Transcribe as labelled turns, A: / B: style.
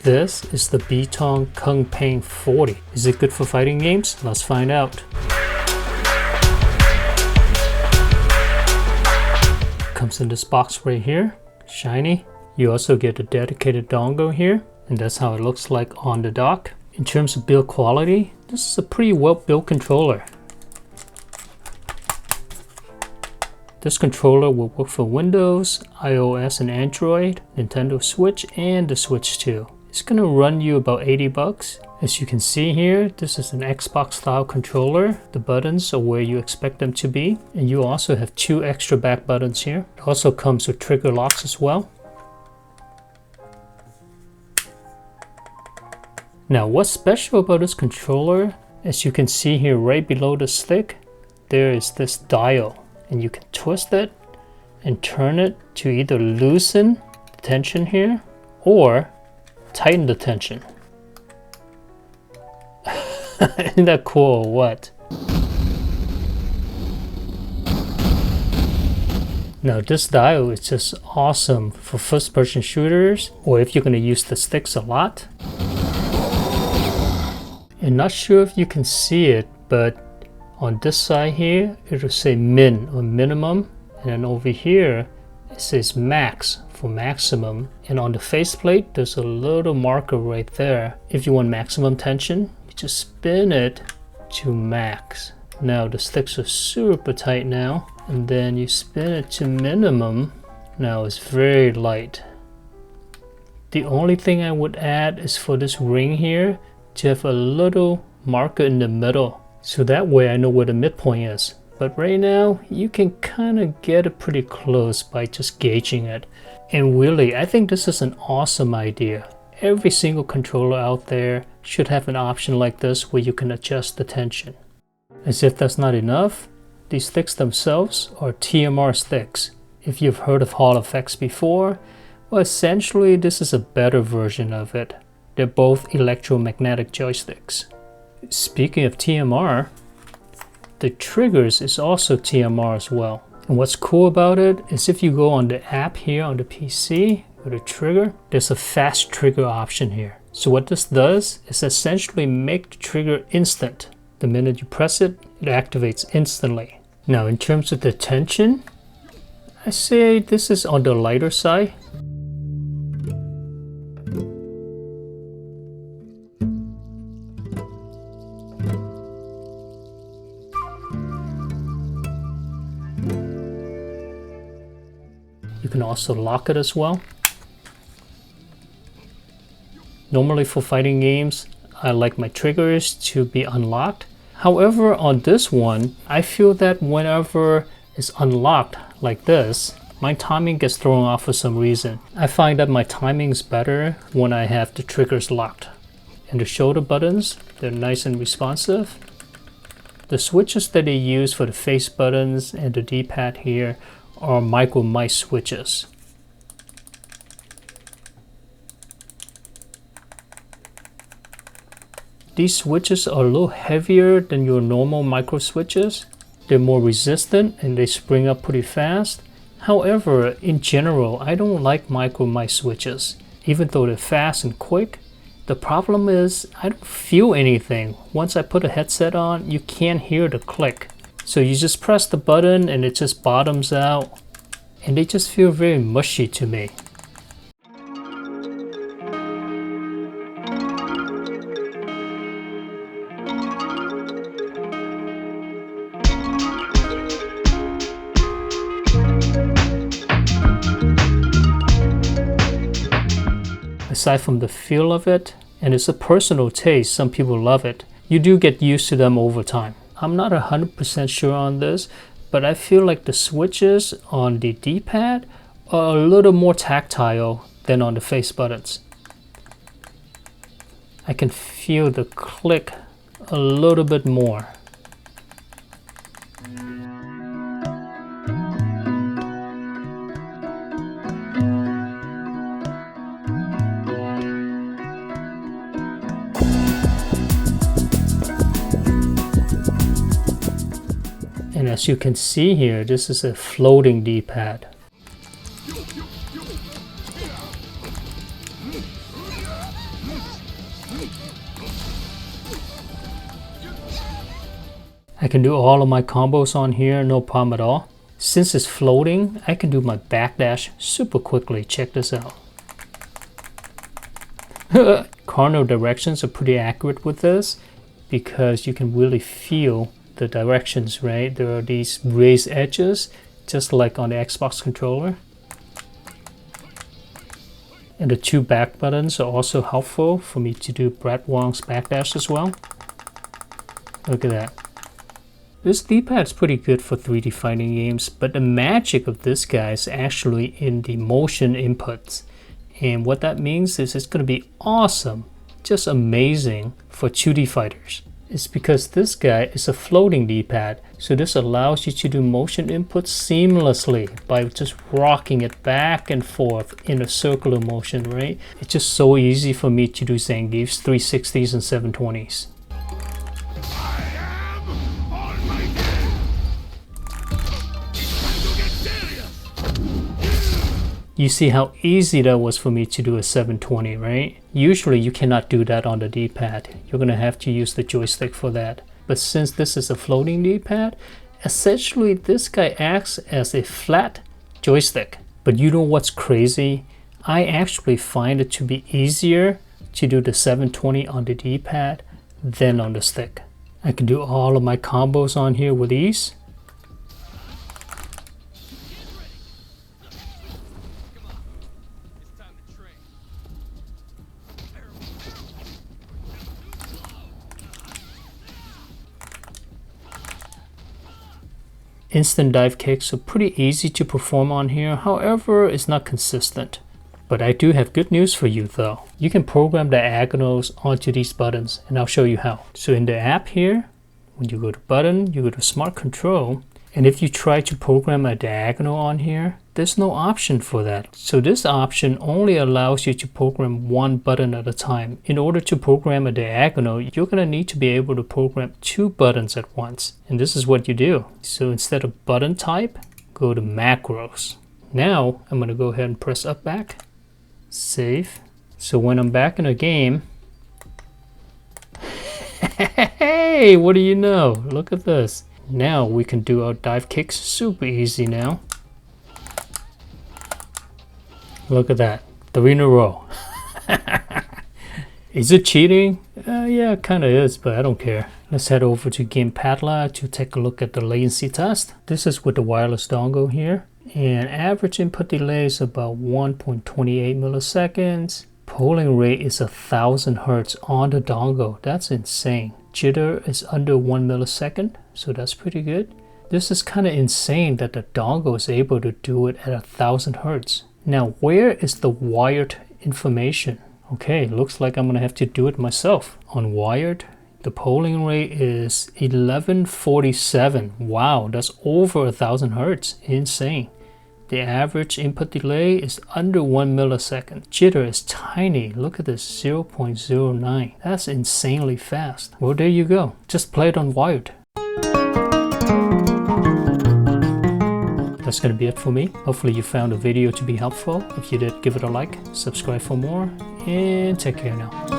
A: This is the Beitong Kun Peng 40. Is it good for fighting games? Let's find out. Comes in this box right here, shiny. You also get a dedicated dongle here, and that's how it looks like on the dock. In terms of build quality, this is a pretty well built controller. This controller will work for Windows, iOS and Android, Nintendo Switch, and the Switch 2. It's gonna run you about 80 bucks. As you can see here, this is an Xbox style controller. The buttons are where you expect them to be. And you also have 2 extra back buttons here. It also comes with trigger locks as well. Now what's special about this controller, as you can see here right below the stick, there is this dial. And you can twist it and turn it to either loosen the tension here or tighten the tension. Isn't that cool or what? Now this dial is just awesome for first person shooters or if you're going to use the sticks a lot. And not sure if you can see it, but on this side here, it'll say min or minimum, and then over here, it says max for maximum. And on the faceplate, there's a little marker right there. If you want maximum tension, you just spin it to max. Now the sticks are super tight now, and then you spin it to minimum. Now it's very light. The only thing I would add is for this ring here, to have a little marker in the middle. So that way I know where the midpoint is. But right now, you can kind of get it pretty close by just gauging it. And really, I think this is an awesome idea. Every single controller out there should have an option like this where you can adjust the tension. As if that's not enough, these sticks themselves are TMR sticks. If you've heard of Hall effects before, well essentially this is a better version of it. They're both electromagnetic joysticks. Speaking of TMR, the triggers is also TMR as well. And what's cool about it is if you go on the app here on the PC with a trigger, there's a fast trigger option here. So what this does is essentially make the trigger instant. The minute you press it, it activates instantly. Now in terms of the tension, I say this is on the lighter side. You can also lock it as well. Normally for fighting games, I like my triggers to be unlocked. However, on this one, I feel that whenever it's unlocked like this, my timing gets thrown off for some reason. I find that my timing is better when I have the triggers locked. And the shoulder buttons, they're nice and responsive. The switches that they use for the face buttons and the D-pad here are micro mice switches. These switches are a little heavier than your normal micro switches. They're more resistant and they spring up pretty fast. However, in general, I don't like micro mice switches. Even though they're fast and quick, the problem is I don't feel anything. Once I put a headset on, you can't hear the click. So you just press the button and it just bottoms out, and they just feel very mushy to me. Aside from the feel of it, and it's a personal taste, some people love it, you do get used to them over time. I'm not 100% sure on this, but I feel like the switches on the D-pad are a little more tactile than on the face buttons. I can feel the click a little bit more. And as you can see here, this is a floating D-pad. I can do all of my combos on here, no problem at all. Since it's floating, I can do my backdash super quickly. Check this out. Cardinal directions are pretty accurate with this because you can really feel the directions, right? There are these raised edges, just like on the Xbox controller. And the 2 back buttons are also helpful for me to do Brad Wong's backdash as well. Look at that. This D-pad is pretty good for 3D fighting games, but the magic of this guy is actually in the motion inputs. And what that means is it's going to be awesome, just amazing for 2D fighters. It's because this guy is a floating D-pad, so this allows you to do motion inputs seamlessly by just rocking it back and forth in a circular motion, right? It's just so easy for me to do Zangief's 360s and 720s. You see how easy that was for me to do a 720, right? Usually you cannot do that on the D-pad. You're gonna have to use the joystick for that. But since this is a floating D-pad, essentially this guy acts as a flat joystick. But you know what's crazy? I actually find it to be easier to do the 720 on the D-pad than on the stick. I can do all of my combos on here with ease. Instant dive kicks are pretty easy to perform on here, however, it's not consistent. But I do have good news for you though. You can program diagonals onto these buttons, and I'll show you how. So in the app here, when you go to button, you go to smart control, and if you try to program a diagonal on here, there's no option for that. So this option only allows you to program one button at a time. In order to program a diagonal, you're going to need to be able to program 2 buttons at once. And this is what you do. So instead of button type, go to macros. Now I'm going to go ahead and press up back, save. So when I'm back in a game, hey, what do you know? Look at this. Now we can do our dive kicks super easy now. Look at that, 3 in a row. Is it cheating? Yeah, it kind of is, but I don't care. Let's head over to Gamepadla to take a look at the latency test. This is with the wireless dongle here. And average input delay is about 1.28 milliseconds. Polling rate is 1000 Hertz on the dongle. That's insane. Jitter is under 1 millisecond, so that's pretty good. This is kind of insane that the dongle is able to do it at 1000 Hertz. Now, where is the wired information? Okay, looks like I'm gonna have to do it myself. On wired, the polling rate is 1147. Wow, that's over 1000 Hertz. Insane. The average input delay is under 1 millisecond. Jitter is tiny. Look at this, 0.09. That's insanely fast. Well, there you go. Just play it on wired. That's going to be it for me. Hopefully you found the video to be helpful. If you did, give it a like, subscribe for more, and take care now.